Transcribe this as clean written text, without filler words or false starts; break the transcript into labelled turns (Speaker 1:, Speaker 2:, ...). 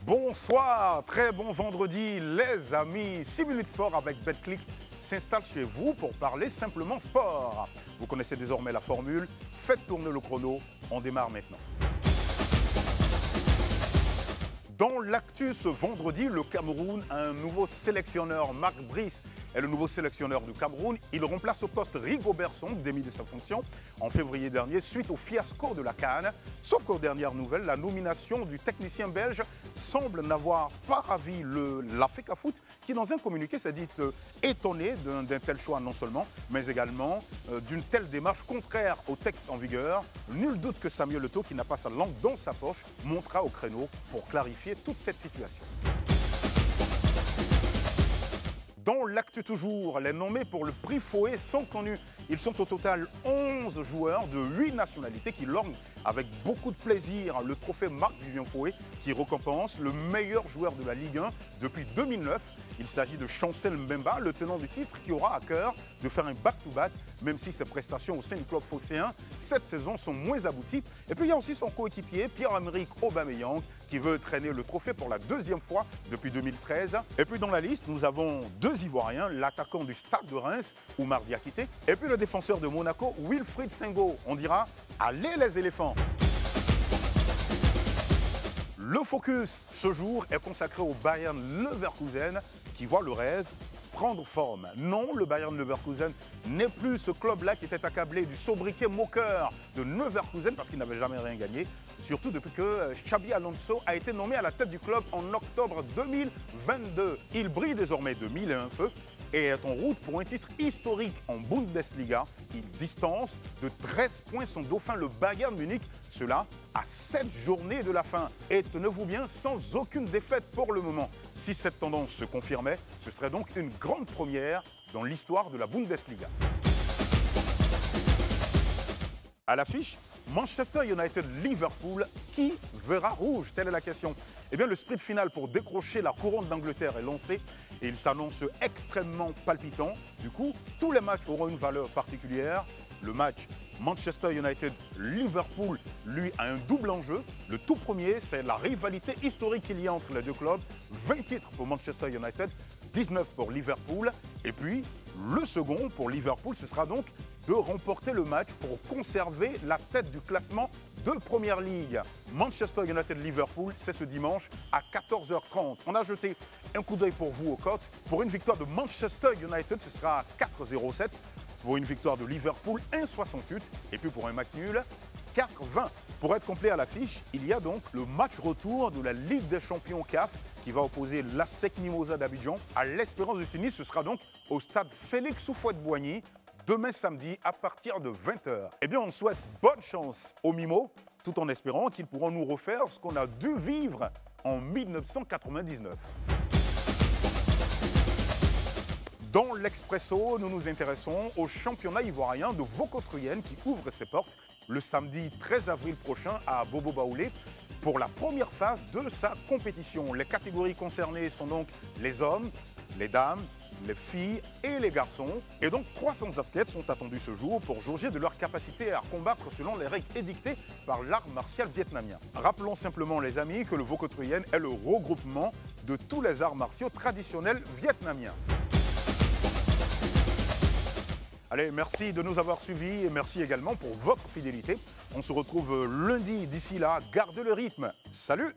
Speaker 1: Bonsoir, très bon vendredi les amis. 6 minutes sport avec BetClick s'installe chez vous pour parler simplement sport. Vous connaissez désormais la formule, faites tourner le chrono, on démarre maintenant. Dans l'actu ce vendredi, le Cameroun a un nouveau sélectionneur. Marc Brice est le nouveau sélectionneur du Cameroun. Il remplace au poste Rigobert Song, démis de sa fonction en février dernier suite au fiasco de la CAN. Sauf qu'aux dernières nouvelles, la nomination du technicien belge semble n'avoir pas ravi la FECAFOOT qui, dans un communiqué, s'est dit étonné d'un tel choix non seulement, mais également d'une telle démarche contraire au texte en vigueur. Nul doute que Samuel Eto'o, qui n'a pas sa langue dans sa poche, montera au créneau pour clarifier toute cette situation. Dans l'actu toujours, les nommés pour le prix Foé sont connus. Ils sont au total 11 joueurs de 8 nationalités qui lorgnent avec beaucoup de plaisir le trophée Marc-Vivien Foé qui récompense le meilleur joueur de la Ligue 1 depuis 2009. Il s'agit de Chancel Mbemba, le tenant du titre, qui aura à cœur de faire un back-to-back, même si ses prestations au sein du club phocéen cette saison sont moins abouties. Et puis il y a aussi son coéquipier Pierre-Emerick Aubameyang qui veut traîner le trophée pour la deuxième fois depuis 2013. Et puis dans la liste, nous avons deux Ivoiriens, l'attaquant du Stade de Reims, Oumar Diakité, et puis le défenseur de Monaco, Wilfried Sengo. On dira « Allez les éléphants !» Le focus ce jour est consacré au Bayern Leverkusen qui voit le rêve prendre forme. Non, le Bayern Leverkusen n'est plus ce club-là qui était accablé du sobriquet moqueur de Leverkusen parce qu'il n'avait jamais rien gagné, surtout depuis que Xabi Alonso a été nommé à la tête du club en octobre 2022. Il brille désormais de mille et un feux et est en route pour un titre historique en Bundesliga. Il distance de 13 points son dauphin, le Bayern Munich, cela à 7 journées de la fin. Et tenez-vous bien, sans aucune défaite pour le moment. Si cette tendance se confirmait, ce serait donc une grande première dans l'histoire de la Bundesliga. À l'affiche, Manchester United-Liverpool, qui verra rouge? Telle est la question. Eh bien, le sprint final pour décrocher la couronne d'Angleterre est lancé et il s'annonce extrêmement palpitant. Du coup, tous les matchs auront une valeur particulière. Le match Manchester United-Liverpool, lui, a un double enjeu. Le tout premier, c'est la rivalité historique qu'il y a entre les deux clubs. 20 titres pour Manchester United, 19 pour Liverpool. Et puis, le second pour Liverpool, ce sera donc de remporter le match pour conserver la tête du classement de Première Ligue. Manchester United-Liverpool, c'est ce dimanche à 14h30. On a jeté un coup d'œil pour vous aux cotes. Pour une victoire de Manchester United, ce sera 4,07. Pour une victoire de Liverpool, 1,68. Et puis pour un match nul, 4,20. Pour être complet à l'affiche, il y a donc le match retour de la Ligue des Champions CAF qui va opposer l'ASEC Mimosa d'Abidjan à l'Espérance de Tunis. Ce sera donc au stade Félix Houphouët-Boigny, demain samedi à partir de 20h. Eh bien, on souhaite bonne chance aux Mimos, tout en espérant qu'ils pourront nous refaire ce qu'on a dû vivre en 1999. Dans l'Expresso, nous nous intéressons au championnat ivoirien de Vaucotruyenne qui ouvre ses portes le samedi 13 avril prochain à Bobo Baoulé pour la première phase de sa compétition. Les catégories concernées sont donc les hommes, les dames, les filles et les garçons. Et donc 300 athlètes sont attendus ce jour pour jauger de leur capacité à combattre selon les règles édictées par l'art martial vietnamien. Rappelons simplement les amis que le Vaucotruyenne est le regroupement de tous les arts martiaux traditionnels vietnamiens. Allez, merci de nous avoir suivis et merci également pour votre fidélité. On se retrouve lundi. D'ici là, gardez le rythme. Salut!